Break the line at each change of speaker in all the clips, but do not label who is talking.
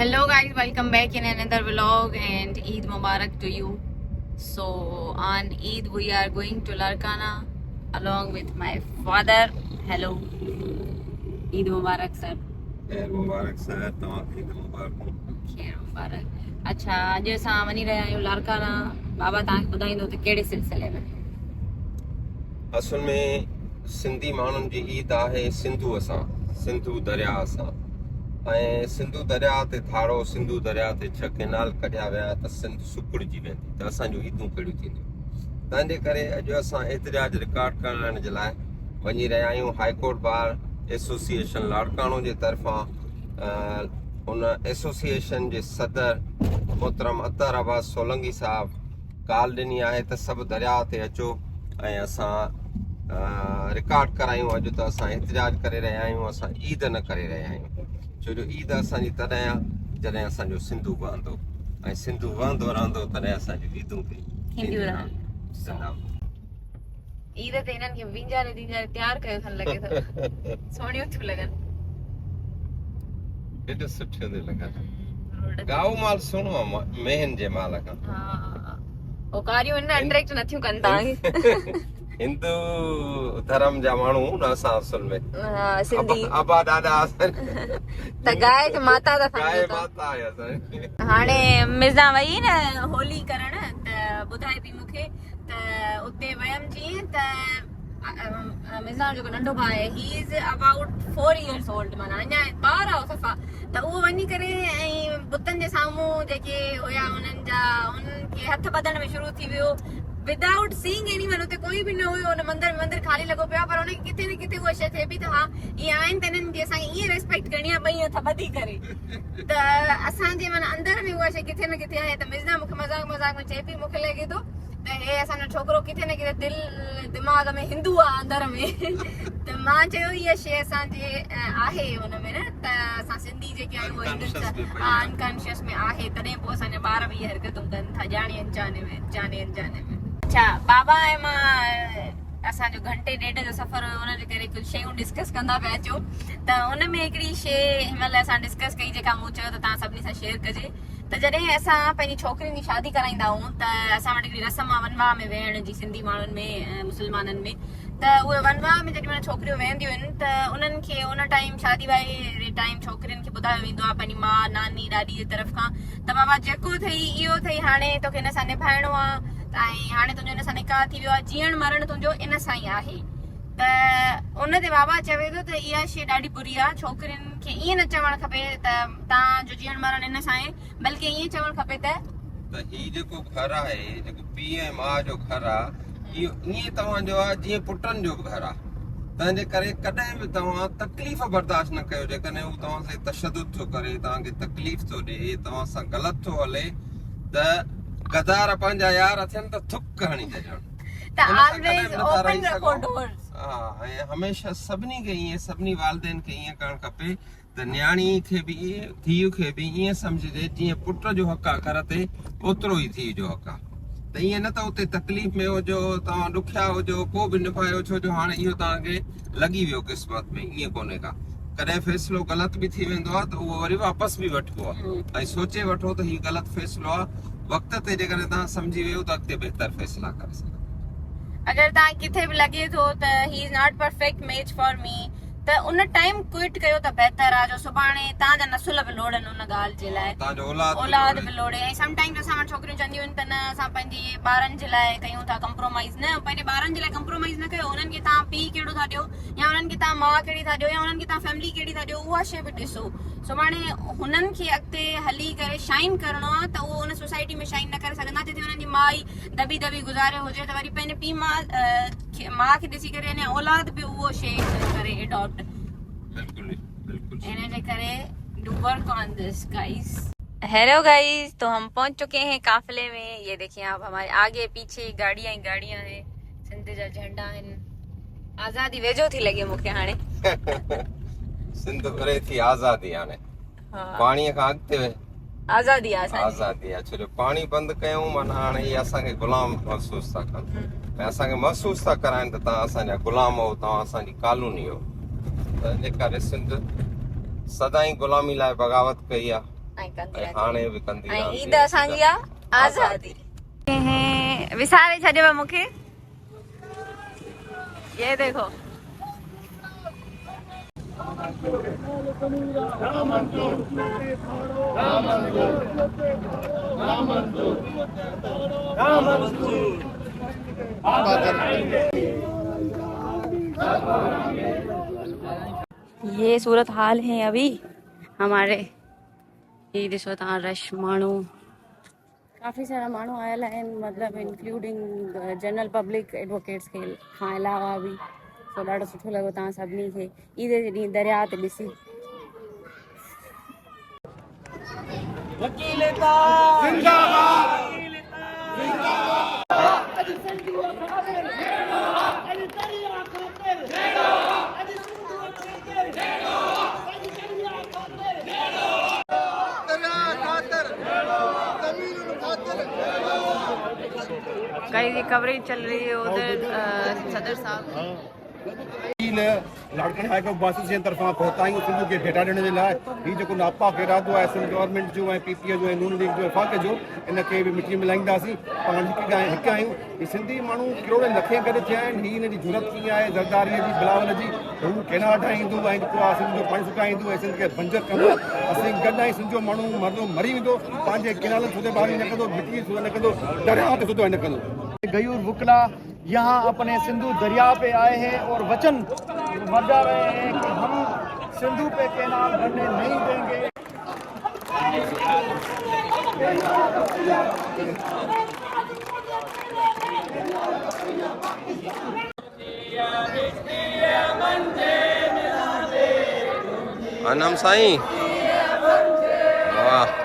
Hello guys, welcome back in another vlog and Eid Mubarak to you. So on Eid we are going to Larkana along with my father. Hello. Eid Mubarak sir.
Eid Mubarak sir. तव्हांखे Eid Mubarak.
खैर मुबारक. अच्छा अॼु असां वञी रहिया आहियूं लारकाना. बाबा तव्हांखे ॿुधाईंदो त कहिड़े सिलसिले में.
असल में सिंधी माण्हुनि जी ईद आहे सिंधू असां सिंधू दरिया असां ऐं सिंधू दरिया ते थारो सिंधू दरिया ते 6 केनाल कढिया विया त सिंध सुखड़जी वेंदी त असांजूं ईदूं कहिड़ियूं थींदियूं. तंहिंजे करे अॼु असां एतिराज रिकॉर्ड करण जे लाइ वञी रहिया आहियूं. हाईकोर्ट बार एसोसिएशन लाड़काणो जे तरफ़ां उन एसोसिएशन जे सदर मोहतरम अतर अब्बास सोलंकी साहब काल ॾिनी आहे त सभु दरिया ते अचो ऐं असां रिकॉर्ड करायूं. अॼु त असां एतिराज करे रहिया आहियूं, असां ईद न करे रहिया आहियूं. छो जो ईद असांजी तॾहिं आहे जॾहिं असांजो सिंधू वहंदो ऐं सिंधू वहंदो रहंदो तॾहिं असांजूं ईदूं बि
थींदियूं रहनि. ईद ते हिननि खे विंजारे तयार कयो अथनि लॻे थो. सोणियूं थियूं लॻनि.
एॾो सुठो थो लॻे. गांव माल सुहिणो आहे मेहन जे माल खां.
हा ओ कारियूं इन अट्रैक्ट नथियूं कनि तव्हांखे.
हिंदू धर्म जा माण्हू न असां असल में
सिंधी
अबा ॾाढा
त गाय जो माता था
गाय माता आहे असांजी.
हाणे मिर्ज़ा वई न होली करण त ॿुधाए पई मूंखे त उते वयमि जीअं त मिर्ज़ा जो नंढो भाउ आहे. He is about 4 years old. माना अञा ॿार आहे सफ़ा. त उहो वञी करे ऐं बुतनि जे साम्हूं जेके हुया उन्हनि खे हथ ॿधण में शुरू थी वियो विदाउट सीइंग एनीवन. उते कोई बि न हुयो. हुन मंदिर ख़ाली लॻो पियो आहे पर हुनखे किथे न किथे उहा शइ थिए पई त हा इहे आहिनि त हिननि जी असांखे ईअं रेस्पेक्ट करणी आहे ॿई हथ ॿधी करे. त असांजे माना अंदर में उहा शइ किथे न किथे आहे. त मिर्ज़ा मूंखे मज़ाक में चए पई मूंखे लॻे थो त हे असांजो छोकिरो किथे न किथे दिमाग़ में हिंदू आहे अंदर में. त मां चयो इहा शइ असांजे आहे हुन में न त असां सिंधी जेके आहियूं अनकॉन्शियस में आहे. तॾहिं पोइ असांजा ॿार बि इहे हरकतूं कनि था जाने अनजाने में. अच्छा बाबा ऐं मां असांजो घंटे ॾेढ जो सफ़र हुयो. हुनजे करे कुझु शयूं डिस्कस कंदा पिया अचो त हुन में हिकिड़ी शइ हिनमहिल असां डिस्कस कई जेका मूं चयो त तव्हां सभिनी सां शेयर कजे. त जॾहिं असां पंहिंजी छोकिरियुनि जी शादी कराईंदा आहियूं त असां वटि हिकिड़ी रस्म आहे वनवाह में वेहण जी सिंधी माण्हुनि में मुस्लमाननि में. त उहे वनवाह में जेॾी महिल छोकिरियूं वेंदियूं आहिनि त उन्हनि खे उन टाइम शादी वारे टाइम छोकिरियुनि खे ॿुधायो वेंदो आहे पंहिंजी माउ नानी ॾाॾी जे तरफ़ खां त बाबा जेको अथई इहो अथई हाणे तोखे हिन सां निभाइणो आहे ऐं हाणे तुंहिंजो हिन सां निकाह थी वियो आहे. जीअण मरण तुंहिंजो इन सां ई आहे. त उन ते बाबा चवे थो त इहा शइ ॾाढी बुरी आहे. छोकिरियुनि खे ईअं न चवणु खपे त तव्हांजो जीअण मरण इन सां आहे बल्कि ईअं चवणु खपे त
हीउ जेको घर आहे जेको पीउ ऐं माउ जो घर आहे इहो ईअं तव्हांजो आहे जीअं पुटनि जो बि घर आहे. तंहिंजे करे कॾहिं बि तव्हां तकलीफ़ बर्दाश्त न कयो. जेकॾहिं हू तव्हां सां तशदुद थो करे तव्हांखे तकलीफ़ थो ॾिए तव्हां सां ग़लति थो हले त गदार पंहिंजा यार थियनि त थुक हणी छॾनि. ऐं हमेशह सभिनी खे ईअं सभिनी वालिदैन खे ईअं करणु खपे त न्याणी खे बि धीउ खे बि ईअं सम्झजे जीअं पुट जो हक़ आहे घर ते ओतिरो ई धीउ जो हक़ आहे. त ईअं न त उते तकलीफ़ में हुजो तव्हां ॾुखिया हुजो पोइ बि निभायो. छो जो हाणे इहो तव्हांखे लॻी वियो क़िस्मत में. ईअं कोन्हे का कॾहिं फ़ैसिलो ग़लति बि थी वेंदो आहे त उहो वरी वापसि बि वठिबो आहे ऐं सोचे वठो त हीउ ग़लति फ़ैसिलो आहे. वक़्त ते जेकॾहिं तव्हां सम्झी वियो त अॻिते बहितर फ़ैसिला करे सघो.
अगरि तव्हां किथे बि लॻे थो त he is not perfect match for me त उन टाइम क्विट कयो त बहितर आहे. जो सुभाणे तव्हांजा नसुल बि लोड़नि उन ॻाल्हि जे लाइ औलाद बि लोड़े. ऐं समटाइम्स असां वटि छोकिरियूं चवंदियूं आहिनि त न असां पंहिंजे ॿारनि जे लाइ कयूं था कंप्रोमाइज़. न पंहिंजे ॿारनि जे लाइ कंप्रोमाइज़ न कयो. उन्हनि खे तव्हां पीउ कहिड़ो था ॾियो या उन्हनि खे तव्हां माउ कहिड़ी था ॾियो या उन्हनि खे तव्हां फैमिली कहिड़ी था ॾियो उहा शइ बि ॾिसो. सुभाणे हुननि खे अॻिते हली करे शाइन करिणो आहे त उहो उन सोसाइटी में शाइन न करे सघंदा. जिते हुननि जी माउ ई दबी गुज़ारे हुजे त वरी पंहिंजे पीउ माउ खे ॾिसी करे अञा औलाद बि उहो शइ करे एडॉप्ट. इनजे करे do work on this guys. Hello guys, तो हम पहुंच चुके हैं काफिले में. ये देखिए आप हमारे आगे पीछे गाड़ियां हैं. सिंध जा झंडा हैं. आजादी वेझो थी लगे मूंखे हाणे.
सिंध भरे थी आज़ादी हाणे. पाणीअ खां अॻिते आज़ादी आहे. छो जो पाणी बंदि कयूं माना हाणे इहे असांखे गुलाम महसूस था कनि ऐं असांखे महसूस था कराइनि त तव्हां असांजा गुलाम हो तव्हां असांजी कॉलोनी हो. त इन करे सिंध सदाईं गुलामी लाइ बग़ावत कई आहे
ऐं कंदी
ऐं
रहंदी।
हाणे बि कंदी
ऐं
रहंदी
ईद असांजी आहे आज़ादी। विसारे छॾियो मूंखे। ये देखो ये सूरत हाल है अभी हमारे। ये ॾिसो तव्हां रश माण्हू काफ़ी सारा माण्हू आयल आहिनि, मतिलबु इंक्लूडिंग जनरल पब्लिक एडवोकेट्स खे खां अलावा बि। सो ॾाढो सुठो लॻो तव्हां सभिनी खे ईद जे ॾींहुं दरिया ते ॾिसी। कई कवरेज चल रही है उधर सदर साहब
लाड़कानी हाई कोर्ट बासिस जे तरफ़ां पहुता आहियूं सिंधु खे भेटा ॾियण जे लाइ। हीउ जेको नापाक इरादो आहे सिंध गवर्नमेंट जो ऐं PPA जो ऐं नून लीग जो वफ़ाक़ जो, इनखे बि मिटी मिलाईंदासीं। पाण हिकु आहियूं। ही सिंधी माण्हू करोड़े लखे गॾु थिया आहिनि। हीअ हिन जी ज़रूरत कीअं आहे ज़रदारीअ जी, बिलावल जी। हू केनाडा ठाहींदो ऐं जेको आहे सिंध जो पाणी सुकाईंदो ऐं सिंध खे बंजर कंदो। असीं गॾु आहियूं। सिंध जो माण्हू मरंदो मरी वेंदो, पंहिंजे किनारनि सुधे बारी न कंदो, मिटी सुधो न कंदो, दरिया ते सुधो न कंदो। गयूर वुकला यहाँ अपने सिंधु दरिया पे आए हैं और वचन बजा रहे हैं कि हम सिंधु पे कैनाल बनने नहीं देंगे।
अनम साईं वाह।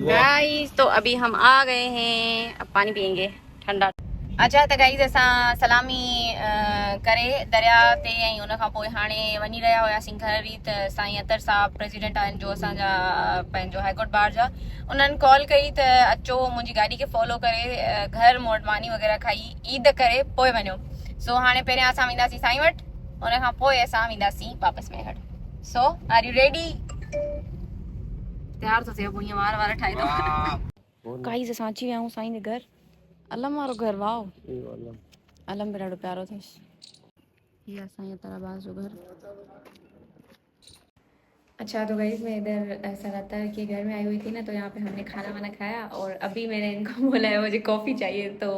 गाइस तो अभी हम आ गए हैं, अब पानी पियेंगे ठंडा। अच्छा त गाइस असां सलामी करे दरिया ते ऐं उन खां पोइ हाणे वञी रहिया हुआसीं घर ई। त साईं अतर साहब प्रेसिडेंट आहिनि जो असांजा पंहिंजो हाईकोर्ट बार जा, उन्हनि कॉल कई त अचो मुंहिंजी गाॾी खे फॉलो करे घर मूं वटि मानी वग़ैरह खाई ईद करे पोइ वञो। सो हाणे पहिरियां असां वेंदासीं साईं वटि, उन खां पोइ असां वेंदासीं वापसि मेहर। सो आर यू रेडी? तयार थो थिए पोइ हीअं वार वार ठाहे थो। गाइस असां अची विया आहियूं साईं जे घर। अलम वारो घर, वाओ अलम भी ॾाढो प्यारो अथसि। ये असांजे तराबाज़ जो घर। अच्छा तो गाइस मैं इधर सरातर के घर में आई हुई थी ना, तो यहाँ पे हमने खाना वाना खाया और अभी मैंने इनको बोला है मुझे कॉफ़ी चाहिए। तो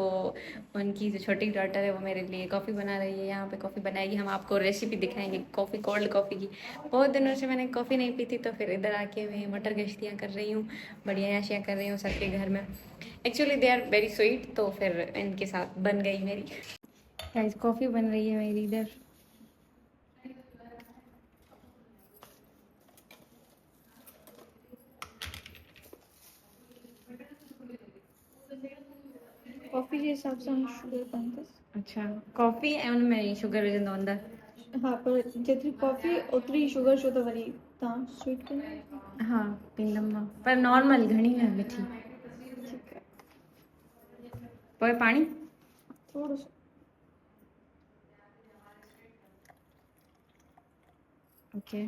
उनकी जो छोटी डॉटर है वो मेरे लिए कॉफ़ी बना रही है। यहाँ पे कॉफ़ी बनाएगी, हम आपको रेसिपी दिखाएंगे कॉफ़ी, कोल्ड कॉफ़ी की। बहुत दिनों से मैंने कॉफ़ी नहीं पी थी, तो फिर इधर आके मैं मटर गश्तियाँ कर रही हूँ, बढ़िया याशियाँ कर रही हूँ सबके घर में। Actually they are very sweet, तो फिर इनके साथ बन गई मेरी। गाइस कॉफ़ी बन रही है मेरी इधर।
कॉफ़ी जे हिसाब सां शुगर पवंदसि।
अच्छा कॉफ़ी ऐं उनमें शुगर विझंदो अंदर?
हाँ, पर जेतिरी कॉफ़ी ओतिरी ही शुगर, छो त वरी तव्हां स्वीट कंदा।
हाँ पींदमि मां, पर नॉर्मल, घणी न मिठी।
ठीकु आहे।
पोइ पाणी
थोरो सो।
ओके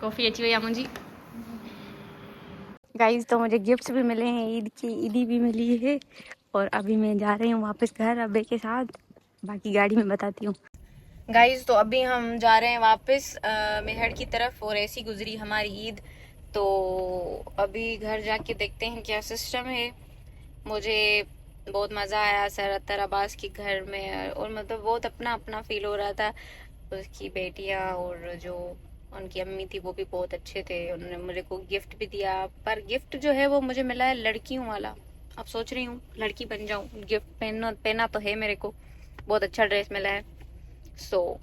कॉफ़ी अची वई आहे मुंहिंजी। गाइस तो मुझे गिफ्ट्स भी मिले हैं ईद की, ईदी भी मिली है। और अभी मैं जा रही हूँ वापस घर अब्बे के साथ, बाकी गाड़ी में बताती हूँ। गाइस तो अभी हम जा रहे हैं वापस मेहर की तरफ, और ऐसी गुजरी हमारी ईद। तो अभी घर जाके देखते हैं क्या सिस्टम है। मुझे बहुत मज़ा आया सर अतर अब्बास के घर में, और मतलब बहुत अपना अपना फील हो रहा था। उसकी बेटियाँ और जो उनकी अम्मी थी वो भी बहुत अच्छे थे, उन्होंने मुझे को गिफ्ट भी दिया, पर गिफ्ट जो है वो मुझे मिला है लड़कियों वाला। अब सोच रही हूँ लड़की बन जाऊं, गिफ्ट पहना तो है मेरे को, बहुत अच्छा ड्रेस मिला है। सो